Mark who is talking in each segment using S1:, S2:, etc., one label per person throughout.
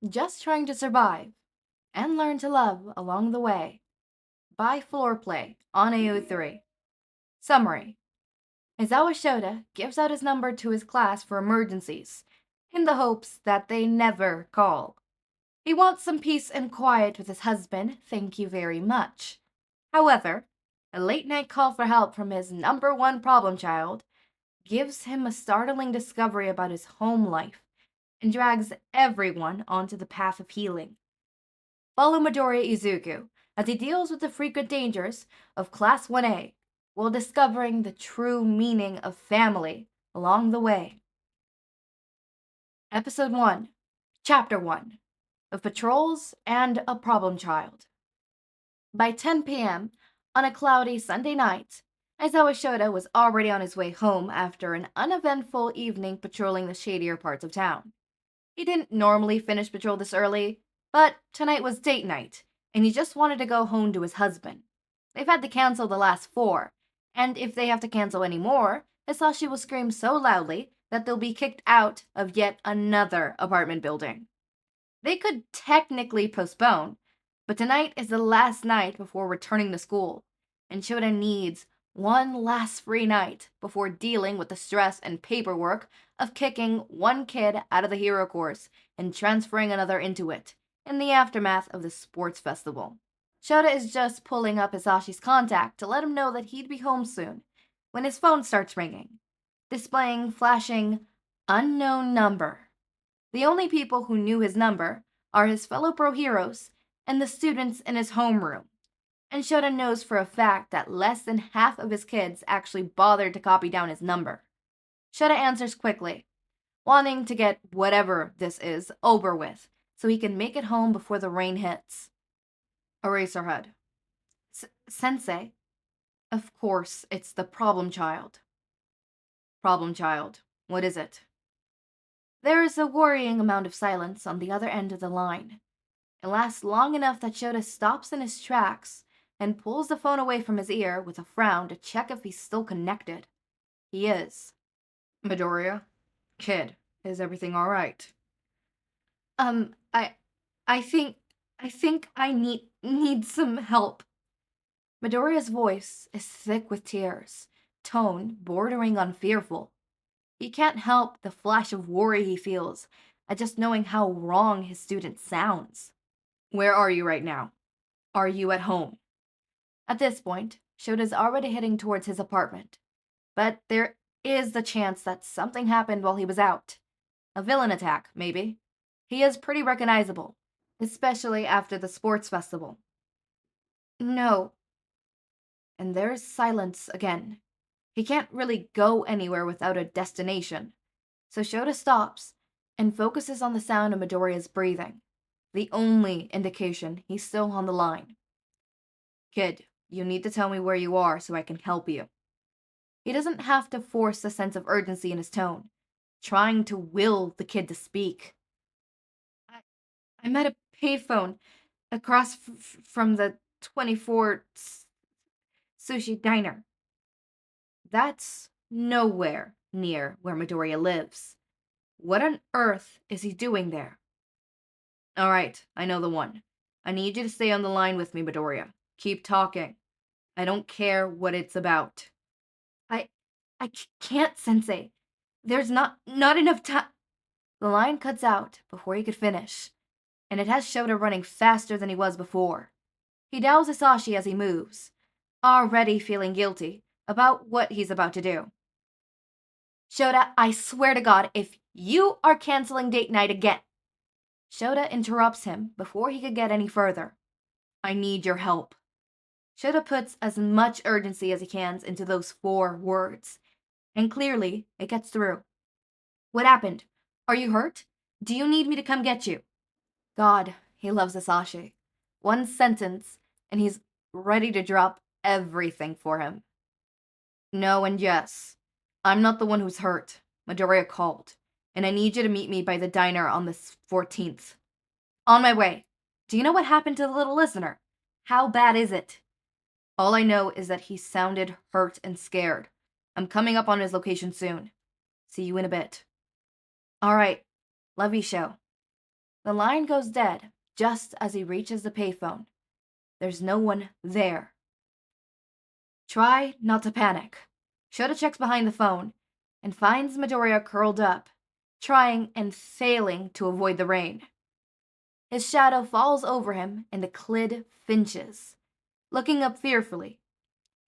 S1: just trying to survive and learn to love along the way. By Floor Play on AO3. Summary: Aizawa Shouta gives out his number to his class for emergencies, in the hopes that they never call. He wants some peace and quiet with his husband, thank you very much. However, a late-night call for help from his number one problem child gives him a startling discovery about his home life and drags everyone onto the path of healing. Follow Midoriya Izuku as he deals with the frequent dangers of Class 1A while discovering the true meaning of family along the way. Episode 1, Chapter 1 of Patrols and a Problem Child. By 10 p.m., on a cloudy Sunday night, Aizawa Shouta was already on his way home after an uneventful evening patrolling the shadier parts of town. He didn't normally finish patrol this early, but tonight was date night, and he just wanted to go home to his husband. They've had to cancel the last 4, and if they have to cancel any more, Hizashi will scream so loudly that they'll be kicked out of yet another apartment building. They could technically postpone, but tonight is the last night before returning to school, and Shouta needs one last free night before dealing with the stress and paperwork of kicking one kid out of the hero course and transferring another into it, in the aftermath of the sports festival. Shouta is just pulling up Hizashi's contact to let him know that he'd be home soon, when his phone starts ringing, displaying flashing unknown number. The only people who knew his number are his fellow pro heroes and the students in his homeroom. And Shouta knows for a fact that less than half of his kids actually bothered to copy down his number. Shouta answers quickly, wanting to get whatever this is over with, so he can make it home before the rain hits. Eraserhead. Sensei? Of course, it's the problem child. Problem child. What is it? There is a worrying amount of silence on the other end of the line. It lasts long enough that Shouta stops in his tracks and pulls the phone away from his ear with a frown to check if he's still connected. He is. Midoriya? Kid, is everything alright? Um, I, I think I need some help. Midoriya's voice is thick with tears, tone bordering on fearful. He can't help the flash of worry he feels at just knowing how wrong his student sounds. Where are you right now? Are you at home? At this point, Shota's already heading towards his apartment, but there is the chance that something happened while he was out. A villain attack, maybe. He is pretty recognizable, especially after the sports festival. No. And there's silence again. He can't really go anywhere without a destination. So Shouta stops and focuses on the sound of Midoriya's breathing, the only indication he's still on the line. Kid, you need to tell me where you are so I can help you. He doesn't have to force a sense of urgency in his tone, trying to will the kid to speak. I'm at a payphone across from the 24 sushi diner. That's nowhere near where Midoriya lives. What on earth is he doing there? Alright, I know the one. I need you to stay on the line with me, Midoriya. Keep talking. I don't care what it's about. I can't, Sensei. There's not enough time. The line cuts out before he could finish, and it has Shouta running faster than he was before. He dials Hizashi as he moves, already feeling guilty about what he's about to do. Shouta, I swear to God, if you are canceling date night again. Shouta interrupts him before he could get any further. I need your help. Shouta puts as much urgency as he can into those 4 words, and clearly it gets through. What happened? Are you hurt? Do you need me to come get you? God, he loves Hizashi. One sentence, and he's ready to drop everything for him. No and yes. I'm not the one who's hurt. Midoriya called, and I need you to meet me by the diner on the 14th. On my way. Do you know what happened to the little listener? How bad is it? All I know is that he sounded hurt and scared. I'm coming up on his location soon. See you in a bit. Alright. Love you, show. The line goes dead just as he reaches the payphone. There's no one there. Try not to panic. Shouta checks behind the phone and finds Midoriya curled up, trying and failing to avoid the rain. His shadow falls over him and the Clid flinches, looking up fearfully.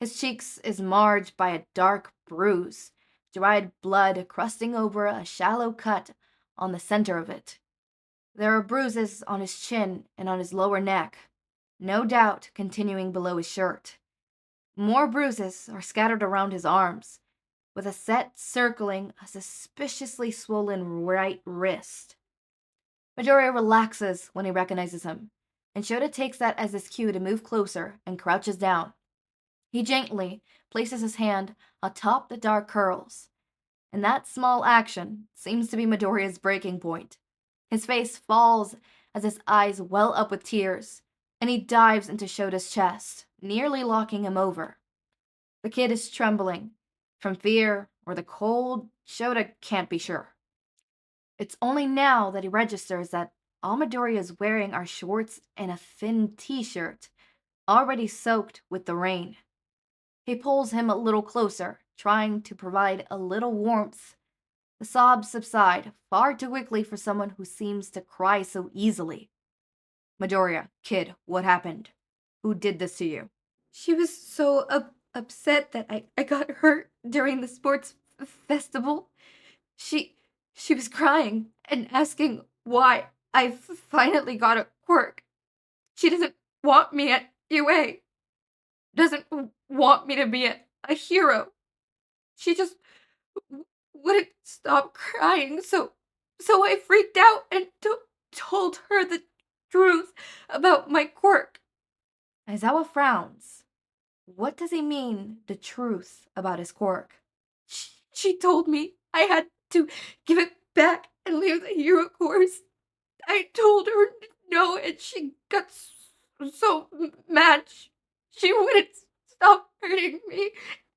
S1: His cheeks is marred by a dark bruise, dried blood crusting over a shallow cut on the center of it. There are bruises on his chin and on his lower neck, no doubt continuing below his shirt. More bruises are scattered around his arms, with a set circling a suspiciously swollen right wrist. Midoriya relaxes when he recognizes him, and Shouta takes that as his cue to move closer and crouches down. He gently places his hand atop the dark curls, and that small action seems to be Midoriya's breaking point. His face falls as his eyes well up with tears, and he dives into Shota's chest, nearly locking him over. The kid is trembling. From fear or the cold, Shouta can't be sure. It's only now that he registers that all Midoriya is wearing are shorts and a thin t-shirt, already soaked with the rain. He pulls him a little closer, trying to provide a little warmth. The sobs subside far too quickly for someone who seems to cry so easily. Midoriya, kid, what happened? Who did this to you?
S2: She was so upset that I got hurt during the sports festival. She was crying and asking why I finally got a quirk. She doesn't want me at UA. Doesn't want me to be a hero. She just wouldn't stop crying, so I freaked out and told her the truth about my quirk.
S1: Aizawa frowns. What does he mean, the truth about his quirk?
S2: She told me I had to give it back and leave the hero course. I told her no, and she got so mad. She wouldn't stop hurting me,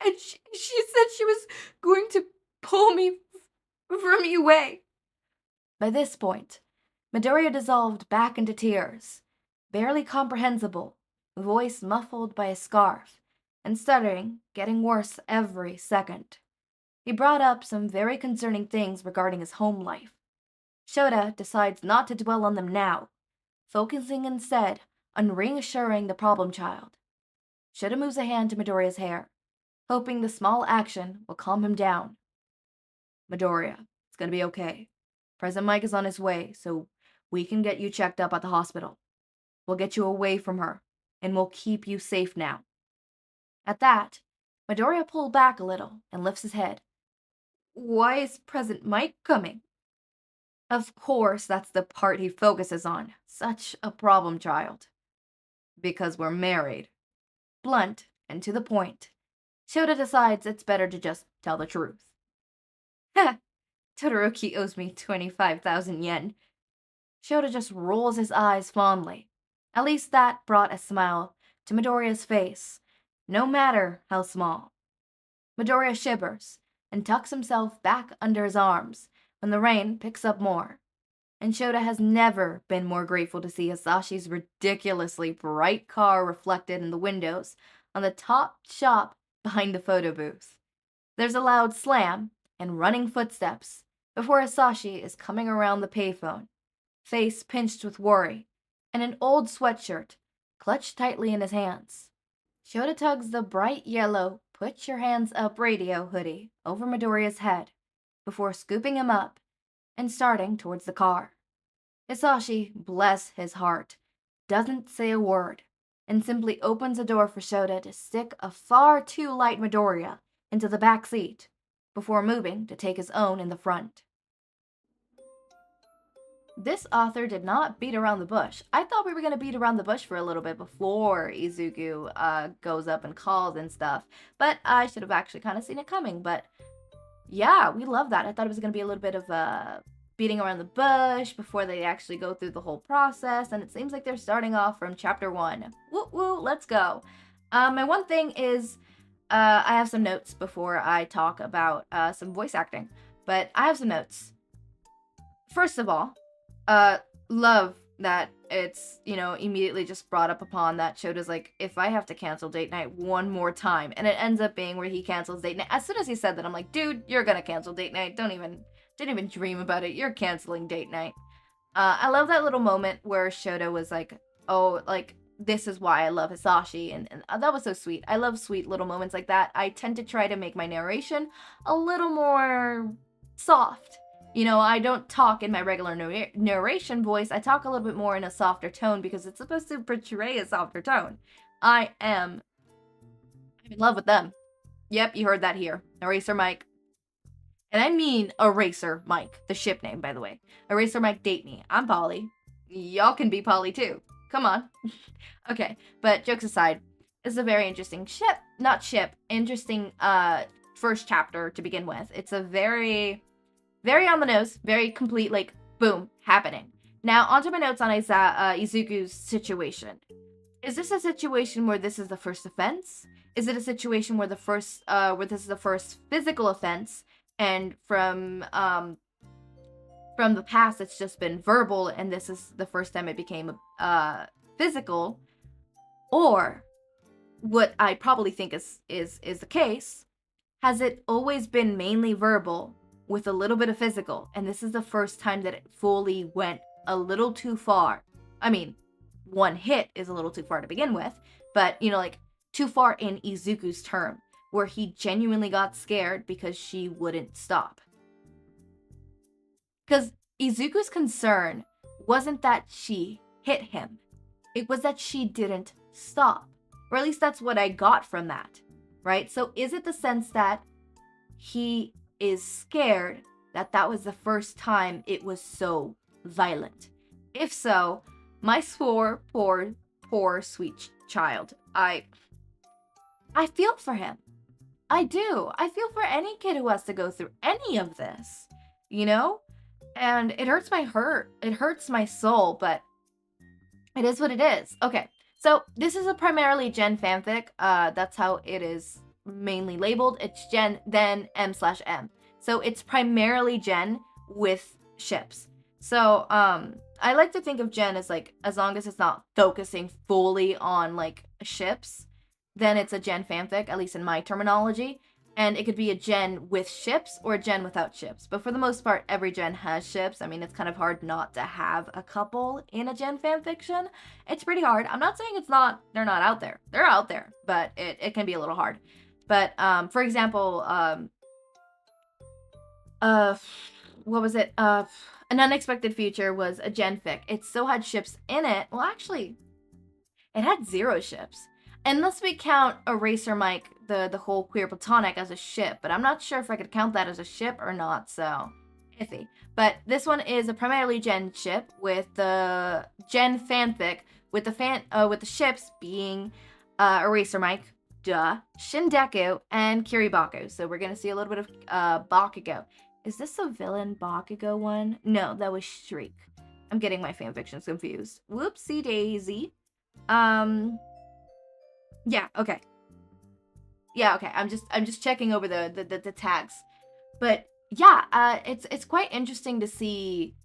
S2: and she said she was going to pull me from UA.
S1: By this point, Midoriya dissolved back into tears, barely comprehensible, voice muffled by a scarf, and stuttering getting worse every second. He brought up some very concerning things regarding his home life. Shouta decides not to dwell on them now, focusing instead on reassuring the problem child. Shouta moves a hand to Midoriya's hair, hoping the small action will calm him down. Midoriya, it's gonna be okay. President Mike is on his way, so we can get you checked up at the hospital. We'll get you away from her, and we'll keep you safe now. At that, Midoriya pulled back a little and lifts his head.
S2: Why is President Mike coming?
S1: Of course, that's the part he focuses on. Such a problem child. Because we're married. Blunt and to the point. Shouta decides it's better to just tell the truth. Heh, Todoroki owes me 25,000 yen. Shouta just rolls his eyes fondly. At least that brought a smile to Midoriya's face, no matter how small. Midoriya shivers and tucks himself back under his arms when the rain picks up more. And Shouta has never been more grateful to see Hisashi's ridiculously bright car reflected in the windows on the top shop behind the photo booth. There's a loud slam and running footsteps before Hisashi is coming around the payphone, face pinched with worry, and an old sweatshirt clutched tightly in his hands. Shouta tugs the bright yellow "Put Your Hands Up" radio hoodie over Midoriya's head before scooping him up and starting towards the car. Hisashi, bless his heart, doesn't say a word and simply opens the door for Shouta to stick a far too light Midoriya into the back seat before moving to take his own in the front. This author did not beat around the bush. I thought we were going to beat around the bush for a little bit before Izuku goes up and calls and stuff. But I should have actually kind of seen it coming. But yeah, we love that. I thought it was going to be a little bit of beating around the bush before they actually go through the whole process. And it seems like they're starting off from chapter 1. Woo woo, let's go. My one thing is I have some notes before I talk about some voice acting. But I have some notes. First of all, love that it's, immediately just brought up upon that Shota's like, if I have to cancel date night one more time, and it ends up being where he cancels date night. As soon as he said that, I'm like, dude, you're gonna cancel date night. Don't even dream about it. You're canceling date night. I love that little moment where Shota was like, oh, like, this is why I love Hizashi, and that was so sweet. I love sweet little moments like that. I tend to try to make my narration a little more soft. I don't talk in my regular narration voice. I talk a little bit more in a softer tone because it's supposed to portray a softer tone. I'm in love with them. Yep, you heard that here. Eraser Mike. And I mean Eraser Mike, the ship name, by the way. Eraser Mike, date me. I'm Polly. Y'all can be Polly too. Come on. Okay, but jokes aside, it's a very interesting interesting first chapter to begin with. It's a very, very on the nose, very complete, like, boom, happening. Now, onto my notes on Izuku's situation. Is this a situation where this is the first offense? Is it a situation where this is the first physical offense, and from the past it's just been verbal, and this is the first time it became physical? Or what I probably think is the case, has it always been mainly verbal with a little bit of physical, and this is the first time that it fully went a little too far? I mean, one hit is a little too far to begin with, but like too far in Izuku's term, where he genuinely got scared because she wouldn't stop. Because Izuku's concern wasn't that she hit him, it was that she didn't stop. Or at least that's what I got from that, right? So is it the sense that he is scared that was the first time it was so violent? If so, my poor sweet child, I feel for him. I do. I feel for any kid who has to go through any of this, And it hurts it hurts my soul, but it is what it is. Okay, so this is a primarily Gen fanfic. That's how it is mainly labeled. It's Gen, then M/M. So it's primarily Gen with ships. So I like to think of Gen as like, as long as it's not focusing fully on like ships, then it's a Gen fanfic, at least in my terminology. And it could be a Gen with ships or a Gen without ships. But for the most part, every Gen has ships. I mean, it's kind of hard not to have a couple in a Gen fanfiction. It's pretty hard. I'm not saying they're not out there. They're out there, but it can be a little hard. But for example, what was it? An Unexpected Future was a Gen fic. It still had ships in it. Well, actually, it had 0 ships. Unless we count Eraser Mike, the whole queer platonic, as a ship, but I'm not sure if I could count that as a ship or not, so iffy. But this one is a primarily Gen ship with the Gen fanfic with the ships being Eraser Mike, Shindeku, and Kiribako. So we're gonna see a little bit of Bakugo. Is this a villain Bakugo one? No, that was Shriek. I'm getting my fanfictions confused. Whoopsie daisy. Yeah, okay. Yeah, okay. I'm just checking over the tags. But yeah, it's quite interesting to see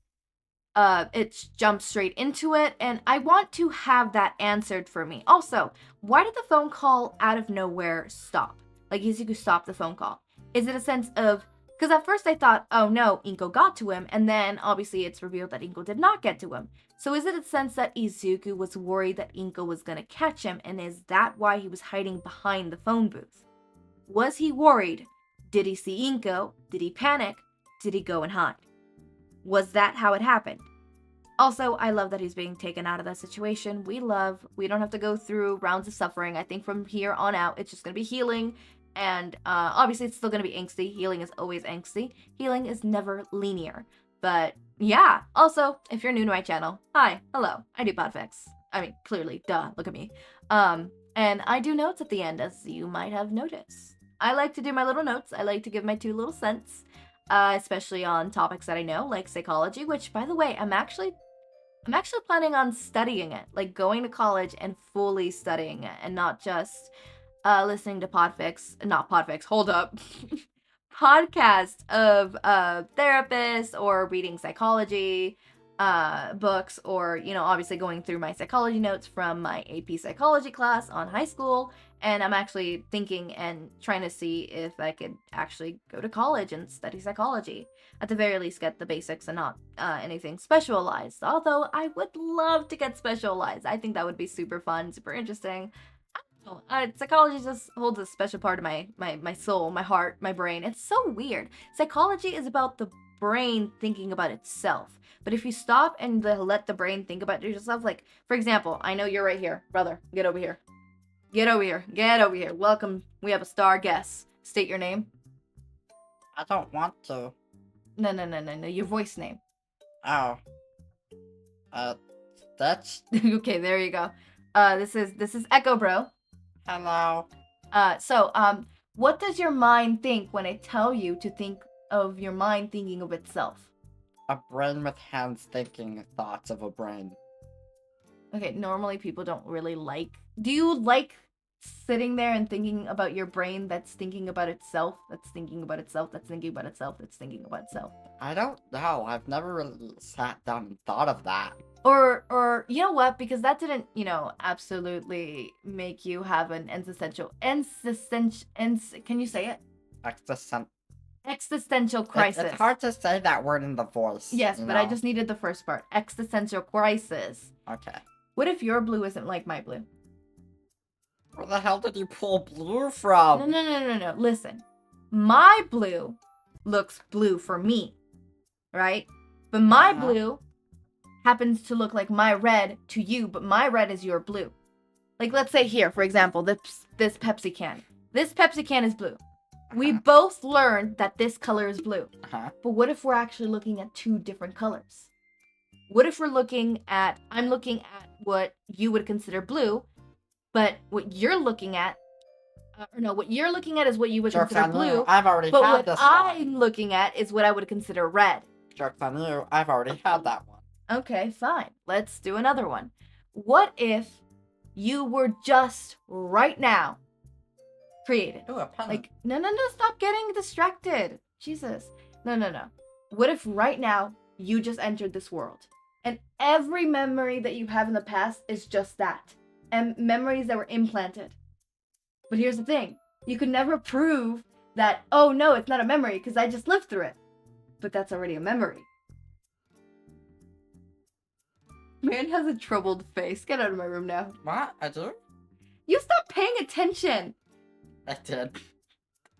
S1: it's jumped straight into it, and I want to have that answered for me. Also, why did the phone call out of nowhere stop? Like, Izuku stopped the phone call. Is it a sense of, because at first I thought, oh no, Inko got to him, and then obviously it's revealed that Inko did not get to him. So is it a sense that Izuku was worried that Inko was going to catch him, and is that why he was hiding behind the phone booth? Was he worried? Did he see Inko? Did he panic? Did he go and hide? Was that how it happened? Also, I love that he's being taken out of that situation. We don't have to go through rounds of suffering. I think from here on out, it's just going to be healing. And obviously, it's still going to be angsty. Healing is always angsty. Healing is never linear. But yeah, also, if you're new to my channel, hi, hello, I do podfics. I mean, clearly, duh, look at me. And I do notes at the end, as you might have noticed. I like to do my little notes. I like to give my 2 little cents, especially on topics that I know, like psychology, which, by the way, I'm actually planning on studying it, like going to college and fully studying it, and not just listening to podfics, hold up, podcasts of therapists or reading psychology. books, or, you know, obviously going through my psychology notes from my AP psychology class on high school. And I'm actually thinking and trying to see if I could actually go to college and study psychology. At the very least, get the basics and not anything specialized. Although I would love to get specialized. I think that would be super fun, super interesting. I don't know. Psychology just holds a special part of my soul, my heart, my brain. It's so weird. Psychology is about the brain thinking about itself. But if you stop and let the brain think about yourself, like, for example, I know you're right here. Brother, get over here. Get over here. Get over here. Welcome. We have a star guest. State your name.
S3: I don't want to.
S1: No. Your voice name.
S3: Oh. That's...
S1: Okay, there you go. This is Echo Bro.
S3: Hello.
S1: So, what does your mind think when I tell you to think of your mind thinking of itself?
S3: A brain with hands thinking thoughts of a brain.
S1: Okay, normally people don't really like... Do you like sitting there and thinking about your brain that's thinking about itself, that's thinking about itself, that's thinking about itself, that's thinking about itself?
S3: I don't know. I've never really sat down and thought of that.
S1: Or you know what? Because that didn't, you know, absolutely make you have an existential... Can you say it? Existential crisis.
S3: It's hard to say that word in the voice.
S1: Yes, but I just needed the first part. Existential crisis.
S3: Okay.
S1: What if your blue isn't like my blue?
S3: Where the hell did you pull blue from?
S1: No. Listen. My blue looks blue for me, right? But my blue happens to look like my red to you, but my red is your blue. Like, let's say here, for example, this Pepsi can. This Pepsi can is blue. We both learned that this color is blue. But what if we're actually looking at two different colors? What if I'm looking at what you would consider blue, but what you're looking at, what you're looking at is what you would consider blue.
S3: I've already
S1: but
S3: had
S1: what
S3: this
S1: I'm
S3: one.
S1: looking at is what I would consider red.
S3: Joke's on you. I've already had that one.
S1: Okay, fine. Let's do another one. What if you were just right now created?
S3: Ooh, a pen.
S1: Like, no, stop getting distracted. Jesus. No. What if right now you just entered this world and every memory that you have in the past is just that? And memories that were implanted. But here's the thing. You could never prove that, oh no, it's not a memory because I just lived through it. But that's already a memory. Man has a troubled face. Get out of my room now.
S3: What? I do?
S1: You stop paying attention.
S3: I did.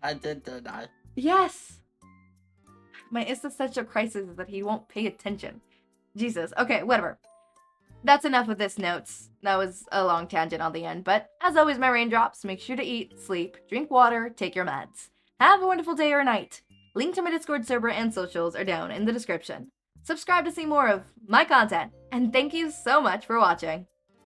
S3: I did, didn't I?
S1: Yes. My existential crisis is that he won't pay attention. Jesus. Okay, whatever. That's enough of this notes. That was a long tangent on the end, but as always, my raindrops, make sure to eat, sleep, drink water, take your meds. Have a wonderful day or night. Link to my Discord server and socials are down in the description. Subscribe to see more of my content, and thank you so much for watching.